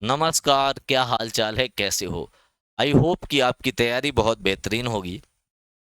नमस्कार, क्या हाल चाल है, कैसे हो। आई होप कि आपकी तैयारी बहुत बेहतरीन होगी।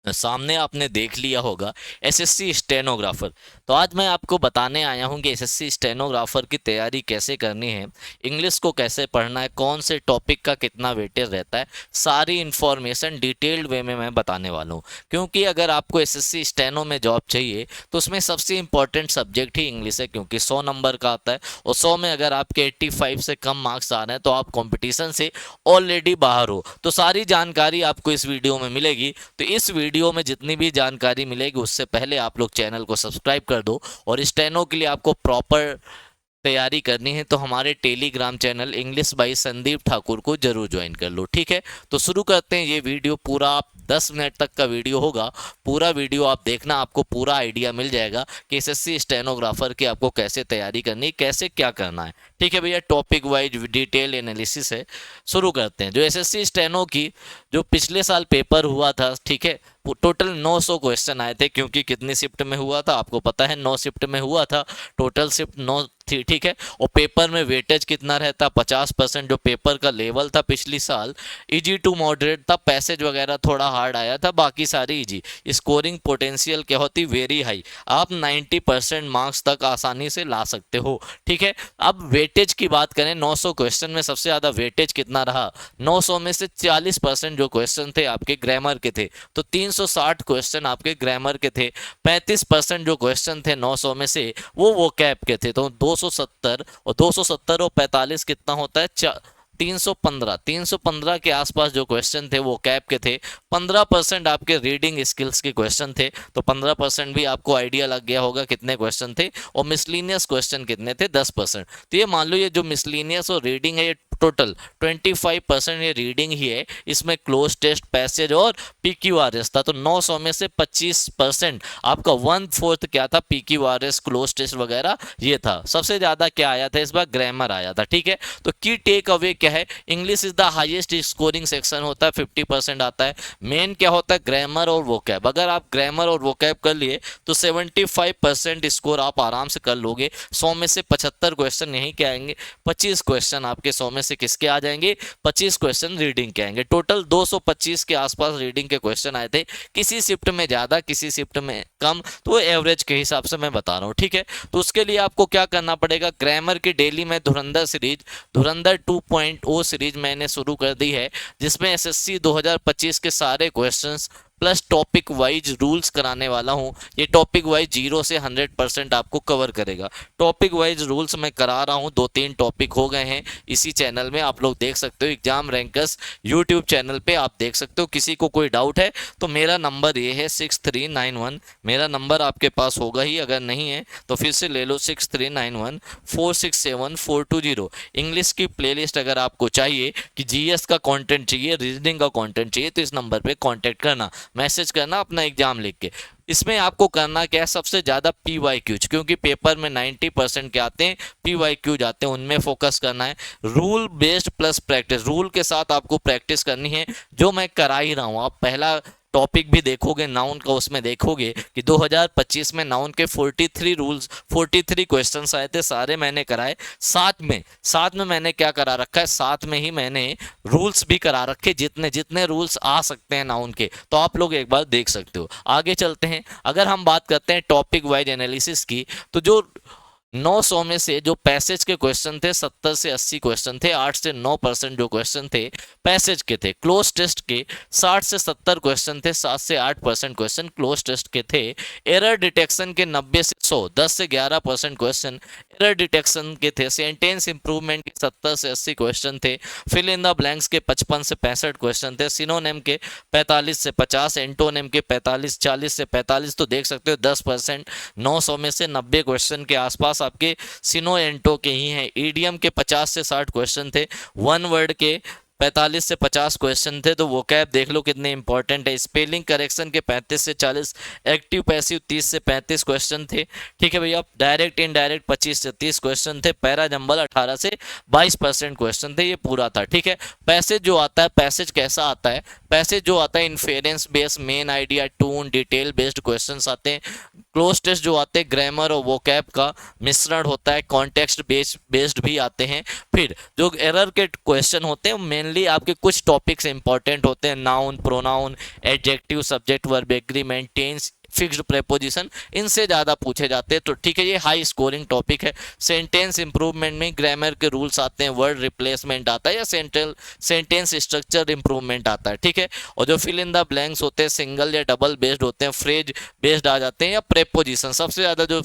सामने आपने देख लिया होगा एसएससी स्टेनोग्राफर। तो आज मैं आपको बताने आया हूं कि एसएससी स्टेनोग्राफर की तैयारी कैसे करनी है, इंग्लिश को कैसे पढ़ना है, कौन से टॉपिक का कितना वेटेज रहता है। सारी इन्फॉर्मेशन डिटेल्ड वे में मैं बताने वाला हूं, क्योंकि अगर आपको एसएससी स्टेनो में जॉब चाहिए तो उसमें सबसे इंपॉर्टेंट सब्जेक्ट ही इंग्लिश है, क्योंकि 100 नंबर का आता है और 100 में अगर आपके 85 से कम मार्क्स आ रहे हैं तो आप कंपटीशन से ऑलरेडी बाहर हो। तो सारी जानकारी आपको इस वीडियो में मिलेगी। तो इस वीडियो में जितनी भी जानकारी मिलेगी उससे पहले आप लोग चैनल को सब्सक्राइब कर दो, और स्टेनो के लिए आपको प्रॉपर तैयारी करनी है तो हमारे Telegram channel English by Sandeep Thakur को जरूर ज्वाइन कर लो, ठीक है। तो शुरू करते हैं। ये वीडियो पूरा आप 10 मिनट तक का वीडियो होगा। पूरा वीडियो आप देखना, आपको पूरा आइडिया मिल जाएगा कि एसएससी स्टेनोग्राफर की आपको कैसे तैयारी करनी है, कैसे क्या करना है, ठीक है भैया। टॉपिक वाइज डिटेल एनालिसिस है। शुरू करते हैं। जो एसएससी स्टेनो की जो पिछले साल पेपर हुआ था, ठीक है, टोटल 900 क्वेश्चन आए थे, क्योंकि कितनी शिफ्ट में हुआ था आपको पता है, 9 शिफ्ट में हुआ था। टोटल शिफ्ट 9 थी, ठीक है। और पेपर में वेटेज कितना रहता, 50%। जो पेपर का लेवल था पिछली साल इजी टू मॉडरेट था, पैसेज वगैरह थोड़ा हार्ड आया था, बाकी सारी इजी। स्कोरिंग पोटेंशियल क्या होती, वेरी हाई। आप 90% मार्क्स तक आसानी से ला सकते हो, ठीक है। अब वेटेज की बात करें, 900 क्वेश्चन में सबसे ज्यादा वेटेज कितना रहा, 900 में से 40% जो क्वेश्चन थे आपके ग्रामर के थे, तो 360 क्वेश्चन आपके ग्रामर के थे। 35% जो क्वेश्चन थे 900 में से वो वोकैब के थे, तो 270 और 270 और 45 कितना होता है, 315। 315 के आसपास जो क्वेश्चन थे वो कैप के थे। 15% आपके रीडिंग स्किल्स के क्वेश्चन थे, तो 15% भी आपको आइडिया लग गया होगा कितने क्वेश्चन थे। और मिसलीनियस क्वेश्चन कितने थे, 10%। तो ये मान लो ये जो मिसलीनियस और रीडिंग है, ये टोटल 25% ये रीडिंग ही है। इसमें क्लोज टेस्ट, पैसेज और पीक्यूआरएस था। तो 900 में से 25%, आपका 1/4 क्या था, पीक्यूआरएस, क्लोज टेस्ट वगैरह ये था। सबसे ज्यादा क्या आया था इस बार, ग्रामर आया था, ठीक है। तो की टेक अवे क्या है, English is the highest scoring section होता है, 50% आता है। मेन क्या होता है, ग्रामर और वोकैब। अगर आप ग्रामर और वोकैब कर लिए तो 75% स्कोर आप आराम से कर लोगे। 100 में से 75 क्वेश्चन यहीं के आएंगे, 25 क्वेश्चन आपके 100 में से किसके आ जाएंगे, 25 क्वेश्चन रीडिंग के आएंगे। टोटल 225 के आसपास रीडिंग के क्वेश्चन आए थे, किसी शिफ्ट में ज्यादा किसी शिफ्ट में कम, तो एवरेज के हिसाब से मैं बता रहा हूँ, ठीक है। तो उसके लिए आपको क्या करना पड़ेगा, ग्रामर की डेली में धुरंधर सीरीज, धुरंधर 2.0 सीरीज मैंने शुरू कर दी है, जिसमें एसएससी 2025 के सारे questions plus topic wise rules कराने वाला हूं। ये टॉपिक वाइज 0 से 100% आपको कवर करेगा। टॉपिक वाइज रूल्स मैं करा रहा हूं, 2-3 टॉपिक हो गए हैं इसी चैनल में, आप लोग देख सकते हो। एग्जाम रैंकर्स यूट्यूब चैनल पे आप देख सकते हो। किसी को कोई डाउट है तो मेरा नंबर ये है 6391, मेरा नंबर आपके पास होगा ही, अगर नहीं है तो फिर से ले लो, 6391 467 420। इंग्लिश की प्लेलिस्ट अगर आपको चाहिए, कि जीएस का कंटेंट चाहिए, रीजनिंग का कंटेंट चाहिए, तो इस नंबर पे कांटेक्ट करना, मैसेज करना अपना एग्जाम लिख के। इसमें आपको करना क्या है, सबसे ज्यादा पीवाईक्यूज, क्योंकि पेपर में 90% के आते हैं, पीवाईक्यू जाते हैं, उनमें फोकस करना है। Rule based plus practice, rule के साथ आपको प्रैक्टिस करनी है, जो मैं करा ही रहा हूं। आप पहला टॉपिक भी देखोगे नाउन का, उसमें देखोगे कि 2025 में नाउन के 43 रूल्स, 43 क्वेश्चंस आए थे, सारे मैंने कराए। साथ में मैंने क्या करा रखा है, साथ में ही मैंने रूल्स भी करा रखे, जितने जितने रूल्स आ सकते हैं नाउन के, तो आप लोग एक बार देख सकते हो। आगे चलते हैं। अगर हम बात करते हैं टॉपिक वाइज एनालिसिस की, तो जो 900 में से जो पैसेज के क्वेश्चन थे, 70 से 80 क्वेश्चन थे, 8 से 9% जो क्वेश्चन थे पैसेज के थे। क्लोज टेस्ट के 60 से 70 क्वेश्चन थे, 7 से 8% क्वेश्चन क्लोज टेस्ट के थे। एरर डिटेक्शन के 90 से 100, 10 से 11% क्वेश्चन एरर डिटेक्शन के थे। सेंटेंस इंप्रूवमेंट के 70 से 80 क्वेश्चन थे। फिल इन द ब्लैंक्स के 55 से 65 क्वेश्चन थे। सिनोनिम के 45 से 50, एंटोनिम के 45, 40 से 45, तो देख सकते हो 10%। 900 में से 90 क्वेश्चन के आसपास आपके सिनो एंटो के ही हैं। ईडीएम के 50 से 60 क्वेश्चन थे। वन वर्ड के 45 से 50 क्वेश्चन थे, तो वो कैब देख लो कितने इंपॉर्टेंट है। स्पेलिंग करेक्शन के 35 से 40, एक्टिव पैसिव 30 से 35 क्वेश्चन थे, ठीक है भैया। डायरेक्ट इनडायरेक्ट 25 से 30 क्वेश्चन थे। पैरा जंबल 18 से 22% क्वेश्चन थे, ये पूरा था, ठीक है। पैसेज जो आता है, पैसेज कैसा आता है, पैसेज जो आता है inference based, main idea, tone, detail based question आते हैं। क्लोज टेस्ट जो आते हैं ग्रामर और वोकैब का मिश्रण होता है, कॉन्टेक्स्ट बेस्ड भी आते हैं। फिर जो एरर के क्वेश्चन होते हैं मेनली आपके कुछ टॉपिक्स इंपॉर्टेंट होते हैं, noun, pronoun, adjective, subject, verb, agreement, tense, fixed preposition, इनसे ज़्यादा पूछे जाते हैं। तो ठीक है, ये हाई स्कोरिंग टॉपिक है। सेंटेंस इंप्रूवमेंट में ग्रामर के रूल्स आते हैं, वर्ड रिप्लेसमेंट आता है या सेंटेंस स्ट्रक्चर इंप्रूवमेंट आता है, ठीक है। और जो फिल इन द ब्लैंक्स होते हैं सिंगल या डबल बेस्ड होते हैं, फ्रेज बेस्ड आ जाते हैं या प्रेपोजिशन। सबसे ज़्यादा जो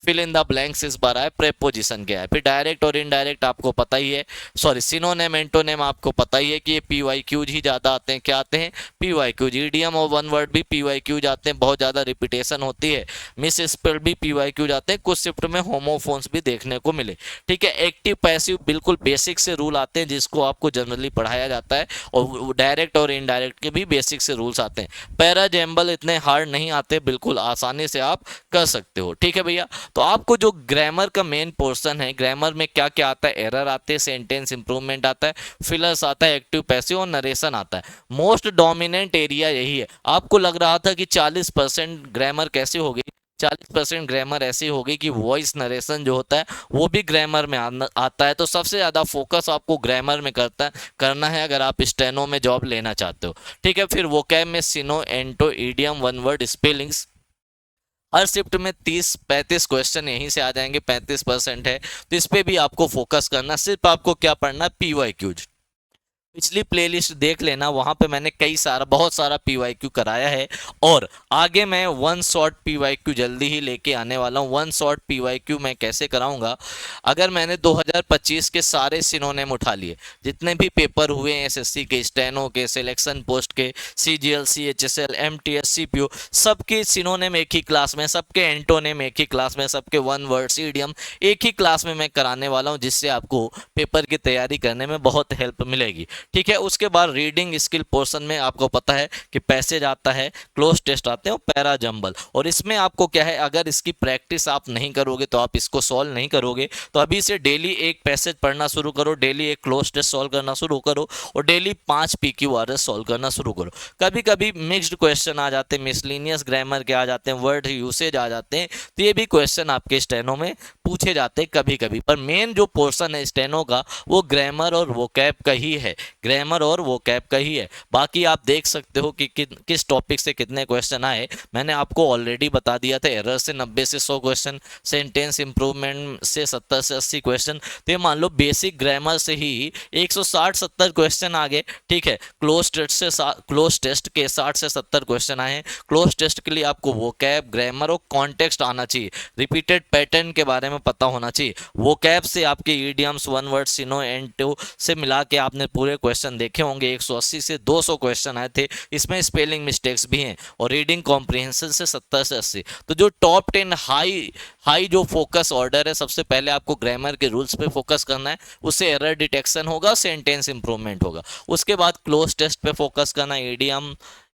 फिल इन द ब्लैंक्स इस बार आए प्रेपोजिशन क्या है। फिर डायरेक्ट और इनडायरेक्ट आपको पता ही है, सॉरी सिनोनिम एंटोनिम आपको पता ही है कि ये पीवाईक्यूज ही ज़्यादा आते हैं। क्या आते हैं? पीवाईक्यूज। ईडीएम और वन वर्ड भी पीवाईक्यूज आते हैं, बहुत ज़्यादा रिपीटेशन होती है। मिस स्पेल भी पीवाईक्यूज आते हैं, कुछ शिफ्ट में होमोफोन्स भी देखने को मिले, ठीक है। एक्टिव पैसिव बिल्कुल बेसिक से रूल आते हैं जिसको आपको जनरली पढ़ाया जाता है, और डायरेक्ट और इनडायरेक्ट के भी बेसिक से रूल्स आते हैं। पैराजेम्बल इतने हार्ड नहीं आते, बिल्कुल आसानी से आप कर सकते हो, ठीक है भैया। तो आपको जो ग्रामर का मेन पोर्शन है, ग्रामर में क्या क्या आता है, एरर आते हैं, सेंटेंस इंप्रूवमेंट आता है, फिलर्स आता है, एक्टिव पैसिव और नरेशन आता है। मोस्ट डोमिनेंट एरिया यही है। आपको लग रहा था कि 40% ग्रामर कैसे होगी, 40% ग्रामर ऐसी होगी कि वॉइस नरेशन जो होता है वो भी ग्रामर में आता है। तो सबसे ज़्यादा फोकस आपको ग्रामर में करना है अगर आप स्टेनो में जॉब लेना चाहते हो, ठीक है। फिर वोकैब में सिनो, एंटो, ईडियम, वन वर्ड, स्पेलिंग्स, हर शिफ्ट में 30-35 क्वेश्चन यहीं से आ जाएंगे, 35% है। तो इस पे भी आपको फोकस करना, सिर्फ आपको क्या पढ़ना है, पीवाईक्यूज। पिछली प्लेलिस्ट देख लेना, वहां पे मैंने बहुत सारा पीवाईक्यू कराया है। और आगे मैं वन शॉट पीवाईक्यू जल्दी ही लेके आने वाला हूँ। वन शॉट पीवाईक्यू मैं कैसे कराऊंगा, अगर मैंने 2025 के सारे सिनोनिम उठा लिए, जितने भी पेपर हुए हैं एसएससी के, स्टेनो के, सिलेक्शन पोस्ट के, सीजीएल, सीएचएसएल, एमटीएस, सीपीयू, सबके सिनोनिम एक ही क्लास में, सबके एंटोनिम एक ही क्लास में, सबके वन वर्ड्स, इडियम एक ही क्लास में मैं कराने वाला हूँ, जिससे आपको पेपर की तैयारी करने में बहुत हेल्प मिलेगी, ठीक है। उसके बाद रीडिंग स्किल पोर्शन में आपको पता है कि पैसेज आता है, क्लोज टेस्ट आते हैं और पैरा जंबल। और इसमें आपको क्या है, अगर इसकी प्रैक्टिस आप नहीं करोगे तो आप इसको सॉल्व नहीं करोगे। तो अभी से डेली एक पैसेज पढ़ना शुरू करो, डेली एक क्लोज टेस्ट सॉल्व करना शुरू करो, और डेली 5 पीक्यूआरएस सॉल्व करना शुरू करो। कभी कभी मिक्स्ड क्वेश्चन आ जाते हैं, मिसलिनियस ग्रामर के आ जाते हैं, वर्ड यूसेज आ जाते हैं, तो ये भी क्वेश्चन आपके स्टेनो में पूछे जाते हैं कभी कभी। पर मेन जो पोर्शन है स्टेनो का वो ग्रामर और वोकैब का ही है, ग्रामर और वोकैब का ही है। बाकी आप देख सकते हो कि किस टॉपिक से कितने क्वेश्चन आए, मैंने आपको ऑलरेडी बता दिया था। एरर से 90 से 100 क्वेश्चन, सेंटेंस इंप्रूवमेंट से 70 से 80 क्वेश्चन। तो ये मान लो बेसिक ग्रामर से ही 160-70 क्वेश्चन आ गए, ठीक है। क्लोज टेस्ट के 60 से 70 क्वेश्चन आए हैं। क्लोज टेस्ट के लिए आपको वोकैब, ग्रामर और कॉन्टेक्स्ट आना चाहिए, रिपीटेड पैटर्न के बारे में पता होना चाहिए। वोकैब से आपके ईडियम्स, वन वर्ड, सिनो, एंटो से मिला के आपने पूरे क्वेश्चन देखे होंगे। 180 से 200 क्वेश्चन आए थे, इसमें स्पेलिंग मिस्टेक्स भी हैं। और रीडिंग कॉम्प्रिहेंशन से 70 से 80। तो जो टॉप 10 हाई जो फोकस ऑर्डर है, सबसे पहले आपको ग्रामर के रूल्स पे फोकस करना है, उससे एरर डिटेक्शन होगा, सेंटेंस इंप्रूवमेंट होगा। उसके बाद क्लोज टेस्ट पे फोकस करना,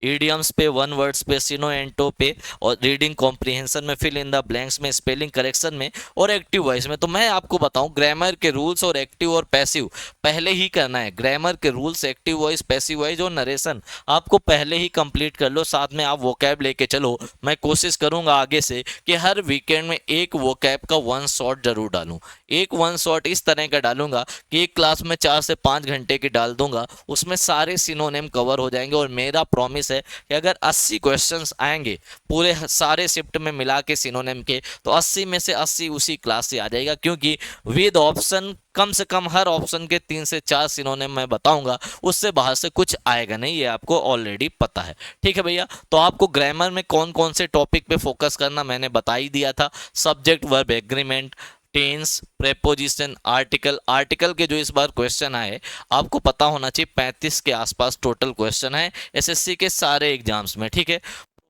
ईडियम्स पे, वन वर्ड्स पे, सिनो, एंटो पे, और रीडिंग कॉम्प्रिहेंशन में, फिल इन द ब्लैंक्स में, स्पेलिंग करेक्शन में, और एक्टिव वॉइस में। तो मैं आपको बताऊं, ग्रामर के रूल्स और एक्टिव और पैसिव पहले ही करना है। ग्रामर के rules, active voice, passive voice और नरेशन आपको पहले ही कंप्लीट कर लो, साथ में आप वोकैब लेके चलो। मैं कोशिश करूंगा आगे से कि हर वीकेंड में एक वोकैब का वन शॉट जरूर डालूं। एक वन शॉट इस तरह का डालूंगा कि एक क्लास में 4 से 5 घंटे की डाल दूंगा, उसमें सारे सिनोनिम कवर हो जाएंगे। और मेरा प्रॉमिस है कि अगर 80 क्वेश्चंस आएंगे पूरे सारे शिफ्ट में मिला के सिनोनिम के, तो 80 में से 80 उसी क्लास से आ जाएगा, क्योंकि विद ऑप्शन कम से कम हर ऑप्शन के 3 से 4 सिनोनिम मैं बताऊंगा, उससे बाहर से कुछ आएगा नहीं, ये आपको ऑलरेडी पता है, ठीक है भैया। तो आपको ग्रामर में कौन कौन से टॉपिक पे फोकस करना मैंने बता ही दिया था। Subject, verb, agreement, tense, preposition, article के जो इस बार क्वेश्चन आए आपको पता होना चाहिए, 35 के आसपास टोटल क्वेश्चन है एसएससी के सारे एग्जाम्स में, ठीक है।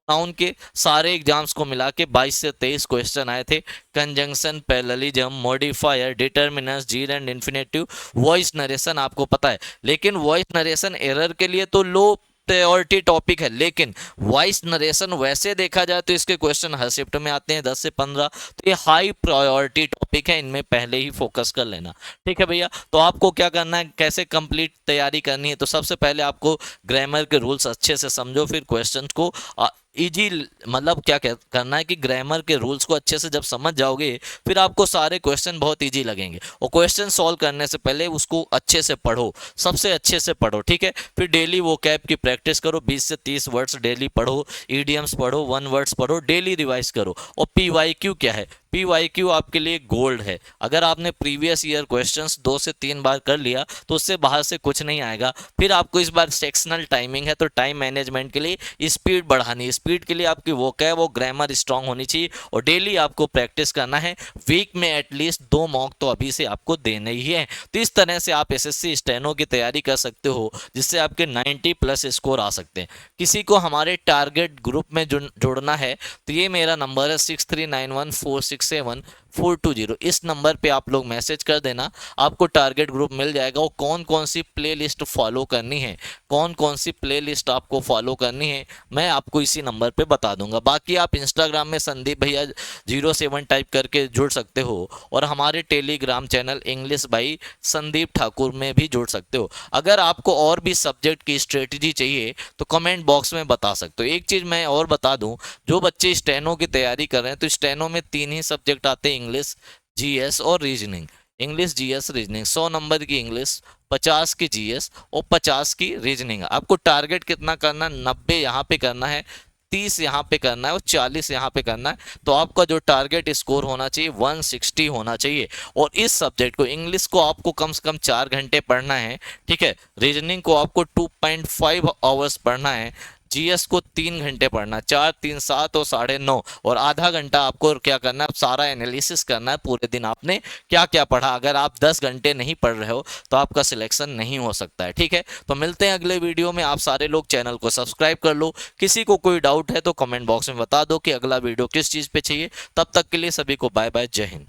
नाउन के सारे एग्जाम्स को मिला के 22 से 23 क्वेश्चन आए थे। कंजंक्शन, पैरेललिज्म, मॉडिफायर, डिटर्मिनर्स, जीर एंड इन्फिनेटिव, वॉइस नरेशन आपको पता है। लेकिन वॉइस नरेशन एरर के लिए तो लो प्रायोरिटी टॉपिक है, लेकिन वॉइस नरेशन वैसे देखा जाए तो इसके क्वेश्चन हर शिफ्ट में आते हैं 10 से 15। तो ये हाई प्रायोरिटी टॉपिक है, इनमें पहले ही फोकस कर लेना, ठीक है भैया। तो आपको क्या करना है, कैसे कंप्लीट तैयारी करनी है, तो सबसे पहले आपको ग्रामर के रूल्स अच्छे से समझो, फिर क्वेश्चन को इजी, मतलब क्या करना है कि ग्रामर के रूल्स को अच्छे से जब समझ जाओगे फिर आपको सारे क्वेश्चन बहुत इजी लगेंगे। और क्वेश्चन सॉल्व करने से पहले उसको अच्छे से पढ़ो, सबसे अच्छे से पढ़ो, ठीक है। फिर डेली वो कैब की प्रैक्टिस करो, 20 से 30 वर्ड्स डेली पढ़ो, ईडियम्स पढ़ो, वन वर्ड्स पढ़ो, डेली रिवाइज करो। और पीवाईक्यू क्या है? पीवाईक्यू आपके लिए गोल्ड है। अगर आपने प्रीवियस ईयर क्वेश्चंस 2 से 3 बार कर लिया तो उससे बाहर से कुछ नहीं आएगा। फिर आपको इस बार सेक्शनल टाइमिंग है तो टाइम मैनेजमेंट के लिए स्पीड बढ़ानी है। स्पीड के लिए आपकी वोकैब वो ग्रामर स्ट्रांग होनी चाहिए और डेली आपको प्रैक्टिस करना है। वीक में एटलीस्ट 2 मॉक तो अभी से आपको देने ही है। तो इस तरह से आप एसएससी स्टेनो की तैयारी कर सकते हो जिससे आपके 90 प्लस स्कोर आ सकते हैं। किसी को हमारे टारगेट ग्रुप में जुड़ना है तो ये मेरा नंबर है 6391467420। इस नंबर पे आप लोग मैसेज कर देना, आपको टारगेट ग्रुप मिल जाएगा। वो कौन कौन सी प्लेलिस्ट फॉलो करनी है, कौन कौन सी प्लेलिस्ट आपको फॉलो करनी है, मैं आपको इसी नंबर पे बता दूंगा। बाकी आप इंस्टाग्राम में संदीप भैया 07 टाइप करके जुड़ सकते हो और हमारे Telegram channel English by Sandeep Thakur में भी जुड़ सकते हो। अगर आपको और भी सब्जेक्ट की स्ट्रेटजी चाहिए तो कमेंट बॉक्स में बता सकते हो। एक चीज़ मैं और बता दूं, जो बच्चे स्टेनो की तैयारी कर रहे हैं तो स्टेनो में 3 ही सब्जेक्ट आते हैं, इंग्लिश, जीएस और reasoning. English, GS, reasoning. 100 number की इंग्लिश, 50 की जीएस और 50 की रीजनिंग। आपको टारगेट कितना करना है? 90 यहाँ पे करना है, 30 यहाँ पे करना है और 40 यहाँ पे करना है। तो आपका जो टारगेट स्कोर होना चाहिए 160 होना चाहिए। और इस सब्जेक्ट को, इंग्लिश को आपको कम से कम 4 घंटे पढ़ना है, ठीक है। रीजनिंग को आपको 2.5 आवर्स पढ़ना है। जीएस को 3 घंटे पढ़ना, 4, 3, 7 और 9.5, और आधा घंटा आपको क्या करना है? सारा एनालिसिस करना है पूरे दिन आपने क्या क्या पढ़ा। अगर आप 10 घंटे नहीं पढ़ रहे हो तो आपका सिलेक्शन नहीं हो सकता है, ठीक है। तो मिलते हैं अगले वीडियो में। आप सारे लोग चैनल को सब्सक्राइब कर लो। किसी को कोई डाउट है तो कमेंट बॉक्स में बता दो कि अगला वीडियो किस चीज़ पे चाहिए। तब तक के लिए सभी को बाय बाय, जय हिंद।